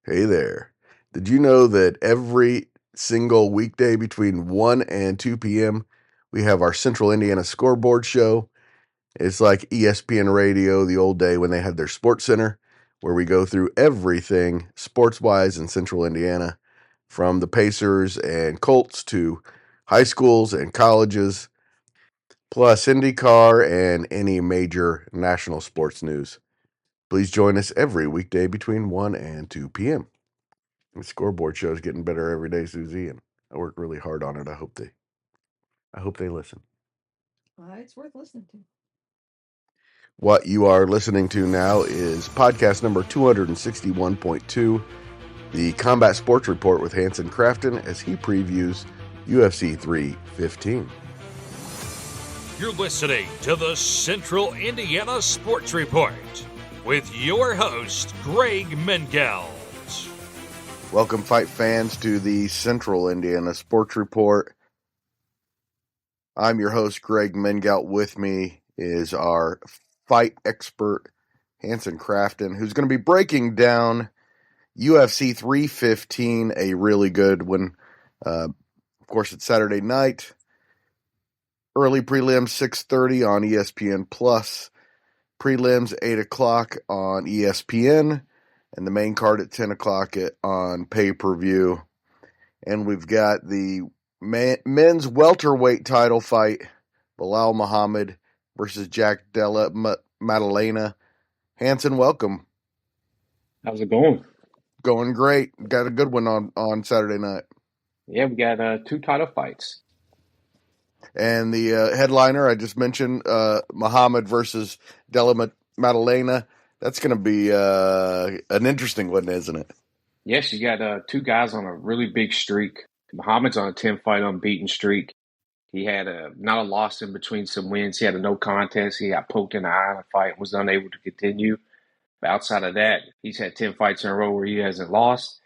Hey there. Did you know that every single weekday between 1 and 2 p.m., we have our Central Indiana Scoreboard show? It's like ESPN Radio the old day when they had their sports center, where we go through everything sports-wise in Central Indiana, from the Pacers and Colts to high schools and colleges, plus IndyCar and any major national sports news. Please join us every weekday between 1 and 2 p.m. The scoreboard show is getting better every day, Susie, and I work really hard on it. I hope they listen. It's worth listening to. What you are listening to now is podcast number 261.2, the Combat Sports Report with Hanson Crafton, as he previews UFC 315. You're listening to the Central Indiana Sports Report with your host, Greg Mengelt. Welcome, fight fans, to the Central Indiana Sports Report. I'm your host, Greg Mengelt. With me is our fight expert, Hanson Crafton, who's going to be breaking down UFC 315, a really good one. Of course, it's Saturday night. Early prelims, 6:30 on ESPN+. Prelims, 8 o'clock on ESPN. And the main card at 10 o'clock on pay-per-view. And we've got the men's welterweight title fight, Belal Muhammad versus Della Maddalen. Hanson, welcome. How's it going? Going great. Got a good one on Saturday night. Yeah, we got two title fights. And the headliner I just mentioned, Muhammad versus Della Maddalen. That's going to be an interesting one, isn't it? Yes, you got two guys on a really big streak. Muhammad's on a 10-fight unbeaten streak. He had not a loss in between some wins. He had a no contest. He got poked in the eye in a fight, was unable to continue. But outside of that, he's had 10 fights in a row where he hasn't lost.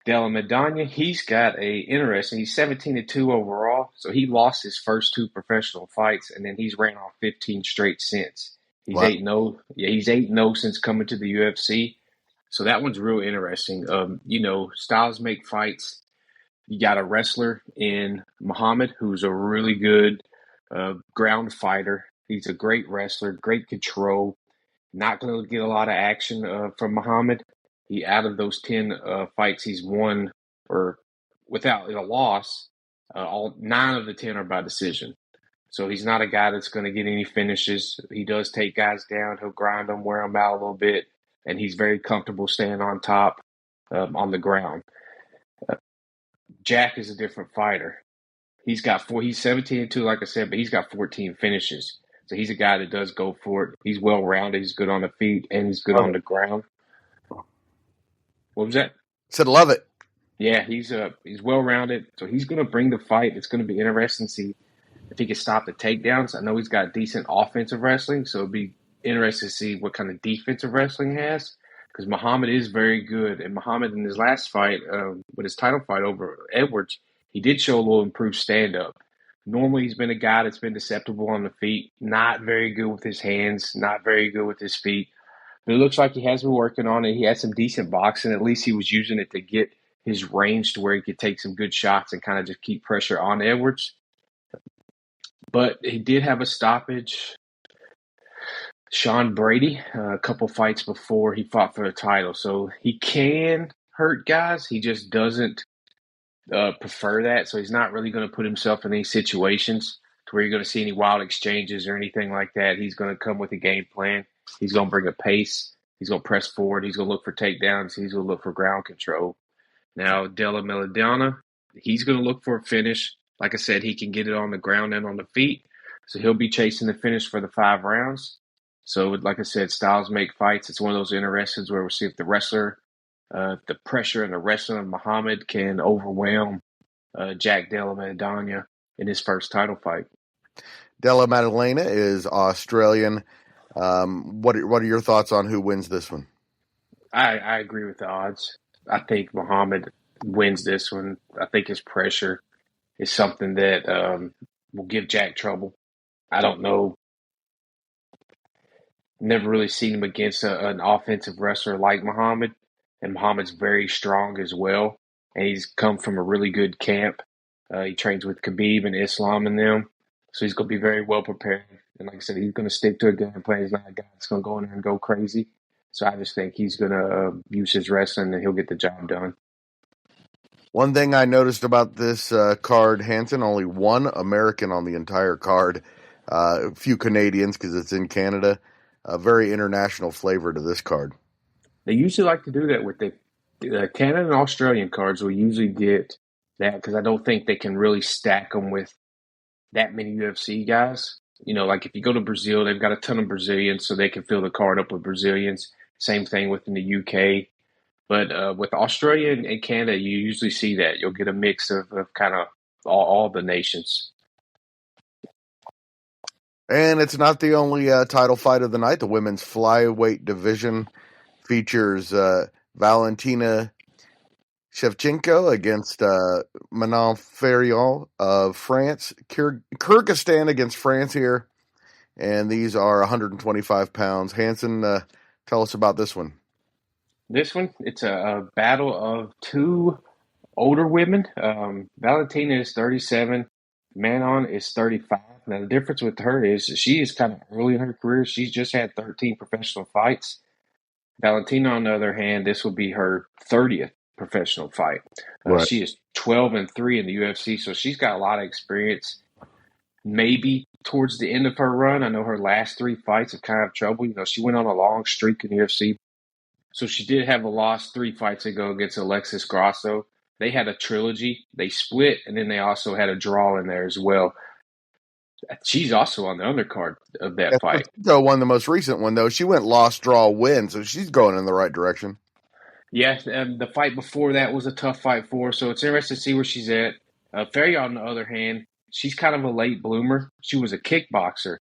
Della Maddalen, he's got he's 17-2 overall. So he lost his first two professional fights, and then he's ran off 15 straight since. He's 8-0. Yeah, he's 8-0 since coming to the UFC. So that one's real interesting. Styles make fights. You got a wrestler in Muhammad who's a really good ground fighter. He's a great wrestler, great control. Not going to get a lot of action from Muhammad. Out of those 10 fights he's won or without a loss, all 9 of the 10 are by decision. So he's not a guy that's going to get any finishes. He does take guys down. He'll grind them, wear them out a little bit, and he's very comfortable staying on top on the ground. Jack is a different fighter. He's 17-2, like I said, but he's got 14 finishes. So he's a guy that does go for it. He's well-rounded. He's good on the feet, and he's good on the ground. What was that? Said love it. Yeah, he's well-rounded. So he's going to bring the fight. It's going to be interesting to see if he can stop the takedowns. I know he's got decent offensive wrestling, so it'll be interesting to see what kind of defensive wrestling he has, because Muhammad is very good. And Muhammad, in his last fight, with his title fight over Edwards, he did show a little improved stand-up. Normally, he's been a guy that's been deceptible on the feet, not very good with his hands, not very good with his feet. But it looks like he has been working on it. He had some decent boxing. At least he was using it to get his range to where he could take some good shots and kind of just keep pressure on Edwards. But he did have a stoppage. Sean Brady, a couple fights before he fought for the title. So he can hurt guys. He just doesn't prefer that. So he's not really going to put himself in any situations to where you're going to see any wild exchanges or anything like that. He's going to come with a game plan. He's going to bring a pace. He's going to press forward. He's going to look for takedowns. He's going to look for ground control. Now, Della Maddalen, he's going to look for a finish. Like I said, he can get it on the ground and on the feet. So he'll be chasing the finish for the 5 rounds. So, like I said, styles make fights. It's one of those interesting where we'll see if the wrestler, the pressure and the wrestling of Muhammad can overwhelm Jack Della Maddalen in his first title fight. Della Maddalen is Australian. What are your thoughts on who wins this one? I agree with the odds. I think Muhammad wins this one. I think his pressure is something that will give Jack trouble. I don't know. Never really seen him against an offensive wrestler like Muhammad. and Muhammad's very strong as well. And he's come from a really good camp. He trains with Khabib and Islam and them. So he's going to be very well prepared. And like I said, he's going to stick to a game plan. He's not a guy that's going to go in there and go crazy. So I just think he's going to use his wrestling and he'll get the job done. One thing I noticed about this card, Hanson, only one American on the entire card. A few Canadians because it's in Canada. A very international flavor to this card. They usually like to do that with the Canada and Australian cards. Will usually get that because I don't think they can really stack them with that many UFC guys. You know, like if you go to Brazil, they've got a ton of Brazilians, so they can fill the card up with Brazilians. Same thing within the UK. But with Australia and Canada, you usually see that. You'll get a mix of kind of all the nations. And it's not the only title fight of the night. The women's flyweight division features Valentina Shevchenko against Manon Fiorot of France. Kyrgyzstan against France here. And these are 125 pounds. Hanson, tell us about this one. This one, it's a battle of two older women. Valentina is 37. Manon is 35. Now, the difference with her is she is kind of early in her career. She's just had 13 professional fights. Valentina, on the other hand, this will be her 30th professional fight. Right. She is 12-3 in the UFC, so she's got a lot of experience. Maybe towards the end of her run, I know her last 3 fights have kind of trouble. You know, she went on a long streak in the UFC. So she did have a loss 3 fights ago against Alexis Grasso. They had a trilogy. They split, and then they also had a draw in there as well. She's also on the undercard of that fight. So won the most recent one, though. She went loss, draw, win, so she's going in the right direction. Yeah, the fight before that was a tough fight for her, so it's interesting to see where she's at. Fiorot, on the other hand, she's kind of a late bloomer. She was a kickboxer.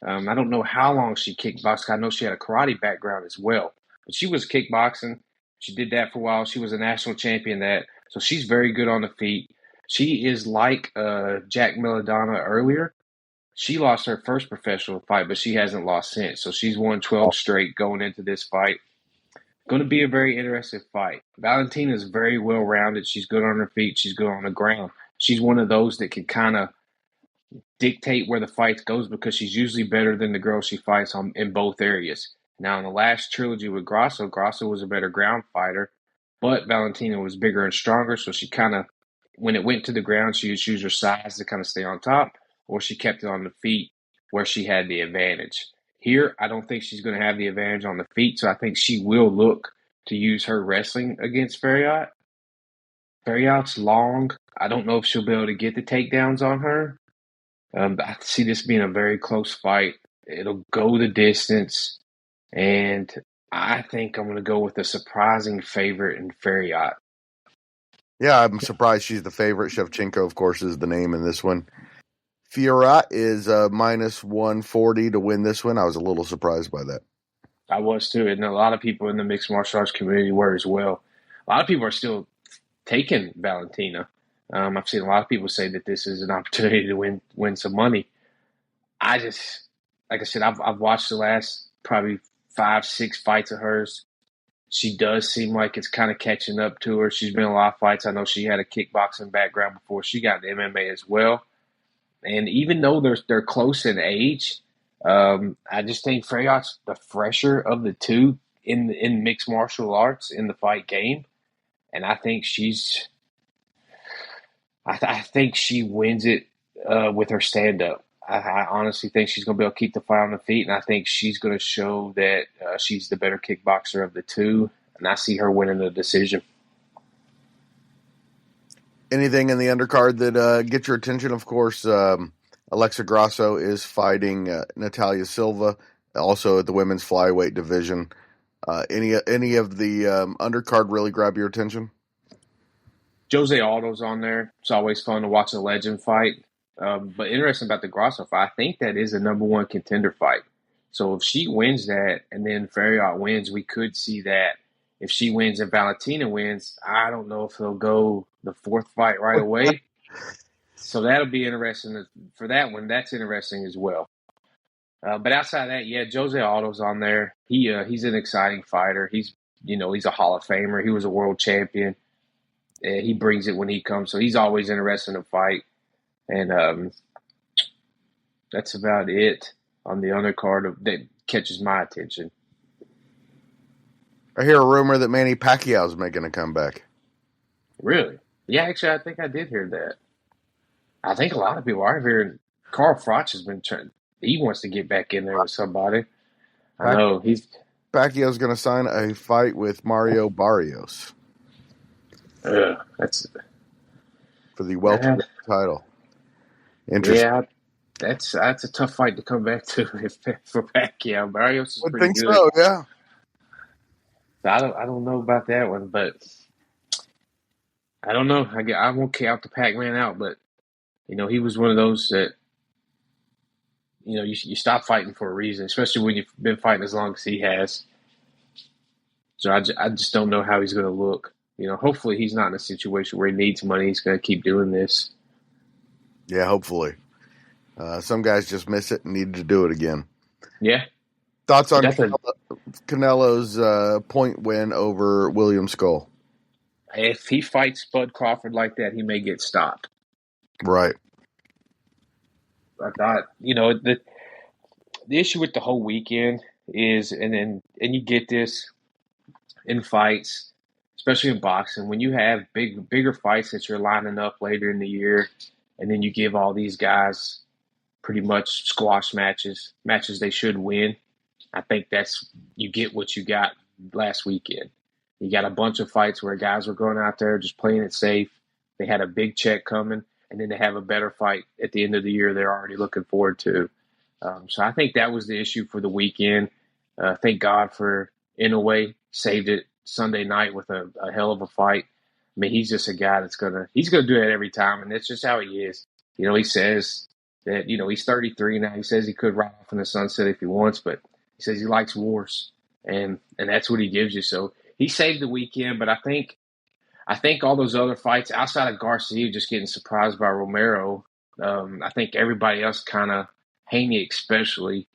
I don't know how long she kickboxed. I know she had a karate background as well. But she was kickboxing. She did that for a while. She was a national champion so she's very good on the feet. She is like Jack Maddalen earlier. She lost her first professional fight, but she hasn't lost since. So she's won 12 straight going into this fight. Going to be a very interesting fight. Valentina is very well-rounded. She's good on her feet. She's good on the ground. She's one of those that can kind of dictate where the fight goes because she's usually better than the girl she fights in both areas. Now, in the last trilogy with Grasso was a better ground fighter, but Valentina was bigger and stronger, so she kind of, when it went to the ground, she would use her size to kind of stay on top, or she kept it on the feet where she had the advantage. Here, I don't think she's going to have the advantage on the feet, so I think she will look to use her wrestling against Fiorot. Fiorot's long. I don't know if she'll be able to get the takedowns on her. I see this being a very close fight. It'll go the distance. And I think I'm going to go with a surprising favorite in Fiorot. Yeah, I'm surprised she's the favorite. Shevchenko, of course, is the name in this one. Fiorot is minus 140 to win this one. I was a little surprised by that. I was too. And a lot of people in the mixed martial arts community were as well. A lot of people are still taking Valentina. I've seen a lot of people say that this is an opportunity to win some money. I just, like I said, I've watched the last probably 5-6 fights of hers. She does seem like it's kind of catching up to her. She's been in a lot of fights. I know she had a kickboxing background before she got into MMA as well. And even though they're close in age, I just think Fiorot's the fresher of the two in mixed martial arts in the fight game. And I think I think she wins it with her stand-up. I honestly think she's going to be able to keep the fight on the feet, and I think she's going to show that she's the better kickboxer of the two, and I see her winning the decision. Anything in the undercard that gets your attention? Of course, Alexa Grasso is fighting Natalia Silva, also at the women's flyweight division. Any of the undercard really grab your attention? Jose Aldo's on there. It's always fun to watch a legend fight. But interesting about the Grasso fight, I think that is a number one contender fight. So if she wins that and then Fiorot wins, we could see that. If she wins and Valentina wins, I don't know if they'll go the fourth fight right away. So that'll be interesting for that one. That's interesting as well. But outside of that, yeah, Jose Aldo's on there. He's an exciting fighter. He's he's a Hall of Famer. He was a world champion. And he brings it when he comes. So he's always interested in a fight. And that's about it on the undercard that catches my attention. I hear a rumor that Manny Pacquiao is making a comeback. Really? Yeah, actually, I think I did hear that. I think a lot of people are hearing Carl Froch has been trying. He wants to get back in there with somebody. I know Pacquiao's going to sign a fight with Mario Barrios that's for the welterweight title. Interesting. yeah. That's a tough fight to come back to for Pacquiao. Barrios is Would pretty think good. so, yeah. I don't know about that one, but I don't know. I won't count the Pac-Man out, but he was one of those that you stop fighting for a reason, especially when you've been fighting as long as he has. So I just don't know how he's going to look. Hopefully he's not in a situation where he needs money. He's going to keep doing this. Yeah, hopefully. Some guys just miss it and need to do it again. Yeah. Thoughts on Canelo's point win over William Skull? If he fights Bud Crawford like that, he may get stopped. Right. I thought, the issue with the whole weekend is, and you get this in fights, especially in boxing, when you have bigger fights that you're lining up later in the year, and then you give all these guys pretty much squash matches they should win. I think you get what you got last weekend. You got a bunch of fights where guys were going out there just playing it safe. They had a big check coming, and then they have a better fight at the end of the year they're already looking forward to. So I think that was the issue for the weekend. Thank God for Inoue, saved it Sunday night with a hell of a fight. I mean, he's just a guy he's gonna do that every time, and that's just how he is. He says that he's 33 now. He says he could ride off in the sunset if he wants, but he says he likes wars, and that's what he gives you. So he saved the weekend, but I think all those other fights outside of Garcia just getting surprised by Romero, I think everybody else kind of, Haney especially,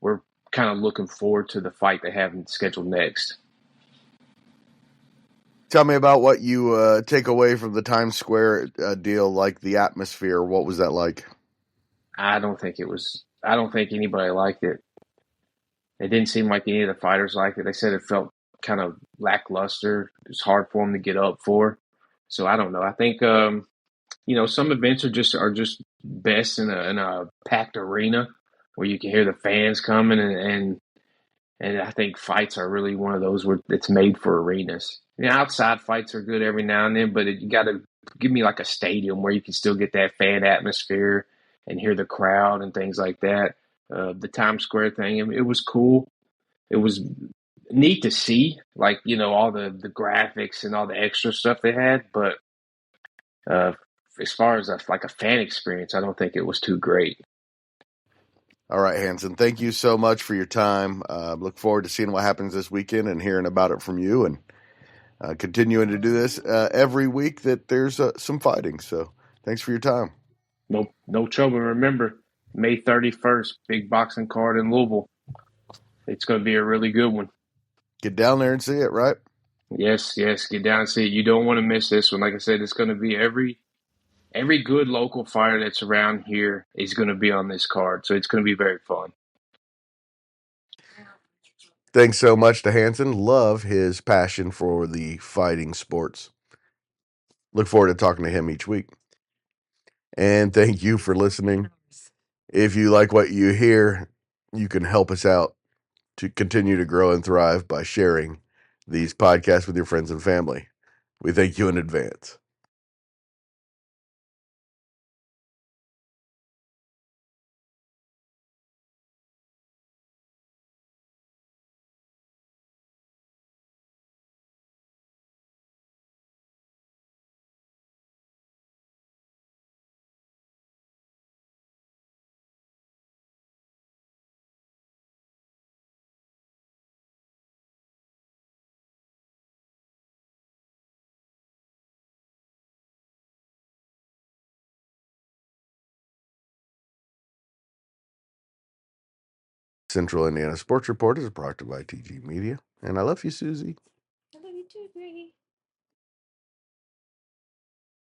we're kind of looking forward to the fight they have scheduled next. Tell me about what you take away from the Times Square deal, like the atmosphere. What was that like? I don't think anybody liked it. It didn't seem like any of the fighters liked it. They said it felt kind of lackluster. It's hard for them to get up for. So I don't know. I think some events are just best in a packed arena where you can hear the fans coming, and I think fights are really one of those where it's made for arenas. Outside fights are good every now and then, but you got to give me like a stadium where you can still get that fan atmosphere and hear the crowd and things like that. The Times Square thing, it was cool. It was neat to see, like, all the graphics and all the extra stuff they had. But as far as a fan experience, I don't think it was too great. All right, Hanson, thank you so much for your time. Look forward to seeing what happens this weekend and hearing about it from you, and continuing to do this every week that there's some fighting. So thanks for your time. No trouble. Remember, May 31st, big boxing card in Louisville. It's going to be a really good one. Get down there and see it, right? Yes, get down and see it. You don't want to miss this one. Like I said, it's going to be every good local fighter that's around here is going to be on this card. So it's going to be very fun. Thanks so much to Hanson. Love his passion for the fighting sports. Look forward to talking to him each week. And thank you for listening. If you like what you hear, you can help us out to continue to grow and thrive by sharing these podcasts with your friends and family. We thank you in advance. Central Indiana Sports Report is brought to you by TG Media. And I love you, Susie.